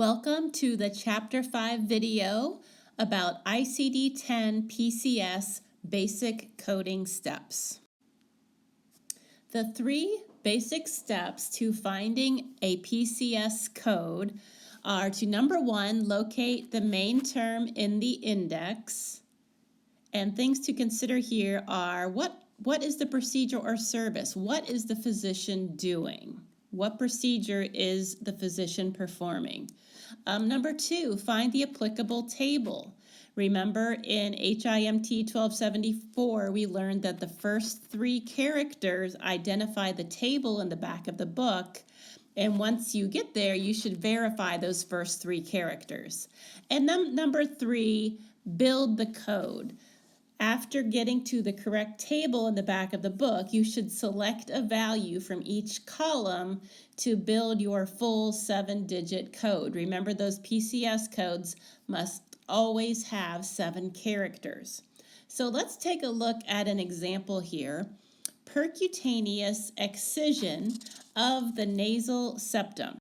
Welcome to the Chapter 5 video about ICD-10 PCS Basic Coding Steps. The 3 basic steps to finding a PCS code are to, number 1, locate the main term in the index. And things to consider here are what is the procedure or service? What is the physician doing? What procedure is the physician performing? Number 2, find the applicable table. Remember in HIMT 1274, we learned that the first 3 characters identify the table in the back of the book. And once you get there, you should verify those first 3 characters. And then number 3, build the code. After getting to the correct table in the back of the book, you should select a value from each column to build your full 7-digit code. Remember, those PCS codes must always have 7 characters. So let's take a look at an example here. Percutaneous excision of the nasal septum.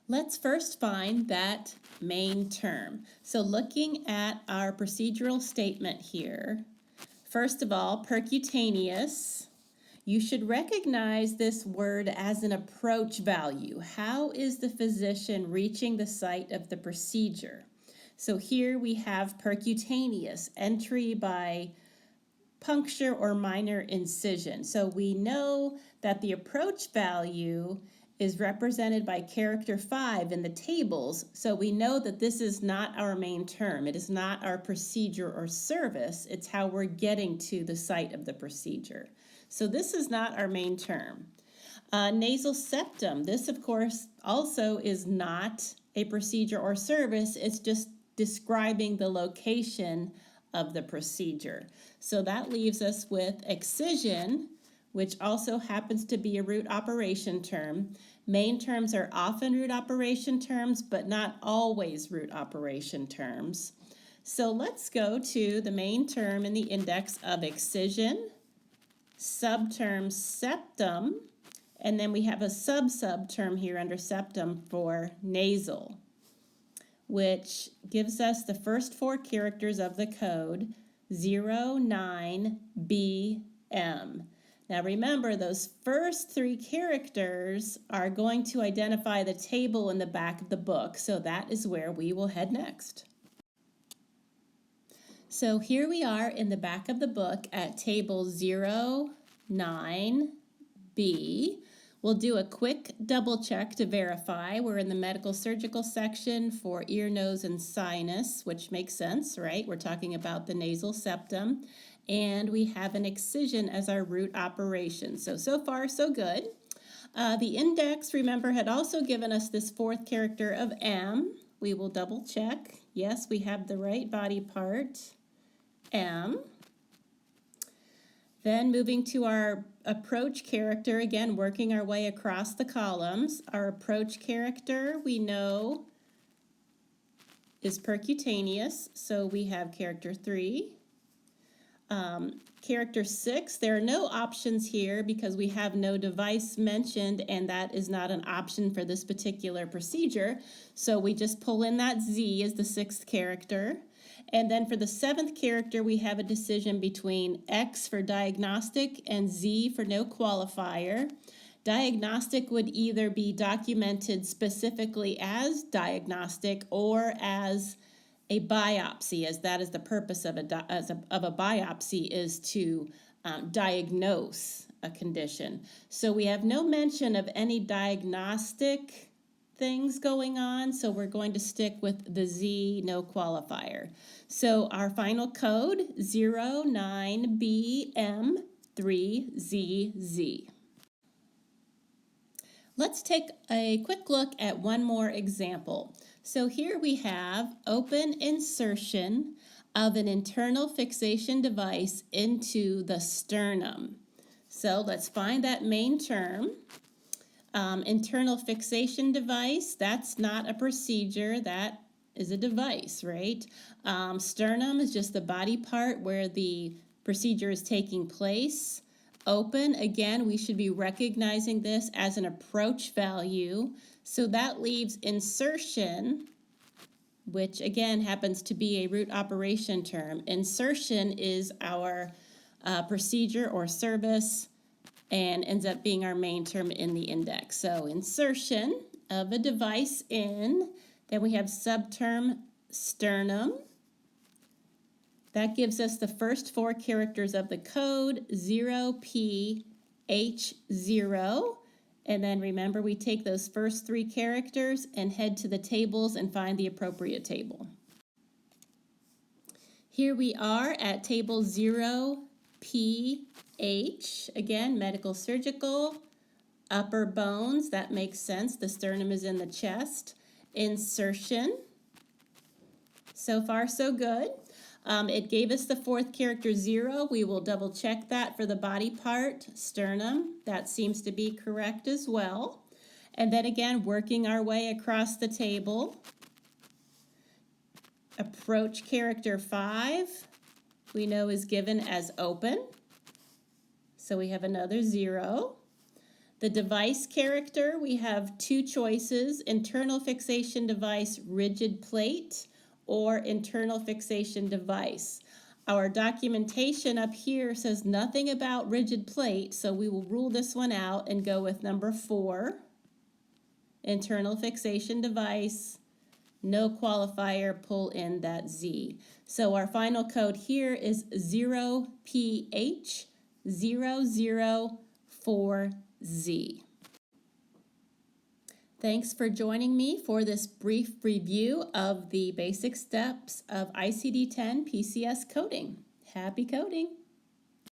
Let's first find that main term. So looking at our procedural statement here, first of all, percutaneous, you should recognize this word as an approach value. How is the physician reaching the site of the procedure? So here we have percutaneous, entry by puncture or minor incision. So we know that the approach value is represented by character 5 in the tables, so we know that this is not our main term. It is not our procedure or service. It's how we're getting to the site of the procedure. So this is not our main term. Nasal septum, this of course also is not a procedure or service. It's just describing the location of the procedure. So that leaves us with excision, which also happens to be a root operation term. Main terms are often root operation terms, but not always root operation terms. So let's go to the main term in the index of excision, subterm septum, and then we have a sub-subterm here under septum for nasal, which gives us the first 4 characters of the code, 09BM. Now remember, those first 3 characters are going to identify the table in the back of the book, so that is where we will head next. So here we are in the back of the book at table 09B. We'll do a quick double check to verify. We're in the medical surgical section for ear, nose, and sinus, which makes sense, right? We're talking about the nasal septum. And we have an excision as our root operation. So far, so good. The index, remember, had also given us this 4th character of M. We will double check. Yes, we have the right body part, M. Then moving to our approach character, again, working our way across the columns. Our approach character, we know, is percutaneous, so we have character 3. Character 6, there are no options here because we have no device mentioned, and that is not an option for this particular procedure. So we just pull in that Z as the 6th character. And then for the 7th character, we have a decision between X for diagnostic and Z for no qualifier. Diagnostic would either be documented specifically as diagnostic or as a biopsy, as that is the purpose of a biopsy, is to diagnose a condition. So we have no mention of any diagnostic things going on, so we're going to stick with the Z, no qualifier. So our final code, 09BM3ZZ. Let's take a quick look at one more example. So here we have open insertion of an internal fixation device into the sternum. So let's find that main term. Internal fixation device, that's not a procedure, that is a device, right? Sternum is just the body part where the procedure is taking place. Open, again, we should be recognizing this as an approach value. So that leaves insertion, which again happens to be a root operation term. Insertion is our procedure or service and ends up being our main term in the index. So insertion of a device in, then we have subterm sternum. That gives us the first 4 characters of the code, 0P, H0. And then remember, we take those first 3 characters and head to the tables and find the appropriate table. Here we are at table 0PH. Again, medical surgical, upper bones, that makes sense. The sternum is in the chest. Insertion. So far, so good. It gave us the 4th character 0. We will double check that for the body part, sternum. That seems to be correct as well. And then again, working our way across the table. Approach character 5, we know is given as open. So we have another 0. The device character, we have 2 choices, internal fixation device, rigid plate, or internal fixation device. Our documentation up here says nothing about rigid plate, so we will rule this one out and go with number 4, internal fixation device, no qualifier, pull in that Z. So our final code here is 0PH004Z. Thanks for joining me for this brief review of the basic steps of ICD-10 PCS coding. Happy coding!